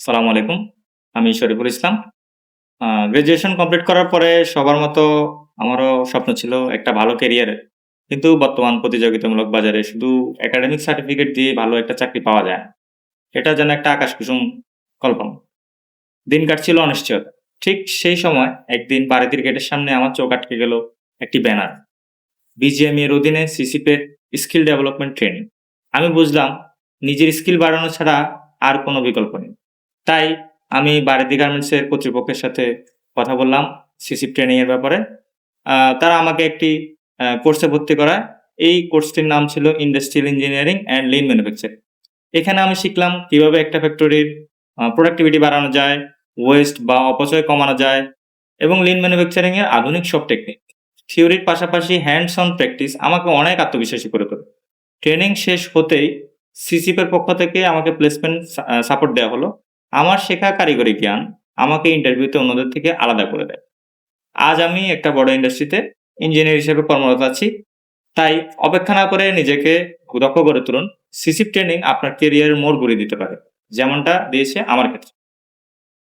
সালামু আলাইকুম। আমি শরীফুল ইসলাম। গ্র্যাজুয়েশন কমপ্লিট করার পরে সবার মতো আমারও স্বপ্ন ছিল একটা ভালো ক্যারিয়ারের। কিন্তু বর্তমান প্রতিযোগিতামূলক বাজারে শুধু একাডেমিক সার্টিফিকেট দিয়ে ভালো একটা চাকরি পাওয়া যায় না। এটা যেন একটা আকাশকুসুম কল্পনা। দিন কাটছিল অনিশ্চয়তা। ঠিক সেই সময় একদিন বাড়ির গেটের সামনে আমার চোখ আটকে গেল একটি ব্যানার। বিজিএমইএ এর অধীনে সিসিপের স্কিল ডেভেলপমেন্ট ট্রেনিং। আমি বুঝলাম নিজের স্কিল বাড়ানো ছাড়া আর কোনো বিকল্প নেই। তাই আমি বারিধি গার্মেন্টসের কর্তৃপক্ষের সাথে কথা বললাম সিসিপ ট্রেনিং এর ব্যাপারে। তারা আমাকে একটি কোর্সে ভর্তি করায়। এই কোর্সটির নাম ছিল industrial engineering and Lin manufacturing. এখানে আমি শিখলাম কিভাবে একটা ফ্যাক্টরির প্রোডাক্টিভিটি বাড়ানো যায়, ওয়েস্ট বা অপচয় কমানো যায় এবং লিন ম্যানুফ্যাকচারিং এর আধুনিক সব টেকনিক। থিওরির পাশাপাশি হ্যান্ডস অন প্র্যাকটিস আমাকে অনেক আত্মবিশ্বাসী করে তোলে। ট্রেনিং শেষ হতেই সিসিপের পক্ষ থেকে আমাকে প্লেসমেন্ট সাপোর্ট দেওয়া হলো। আমার শেখা কারিগরি জ্ঞান আমাকে ইন্টারভিউতে অন্যদের থেকে আলাদা করে দেয়। আজ আমি একটা বড় ইন্ডাস্ট্রিতে ইঞ্জিনিয়ার হিসেবে কর্মরত আছি। তাই অপেক্ষা না করে নিজেকে দক্ষ করে তুলুন। সিসিপ ট্রেনিং আপনার ক্যারিয়ারের মোড় ঘুরিয়ে দিতে পারে। যেমনটা দিয়েছে আমার ক্ষেত্রে।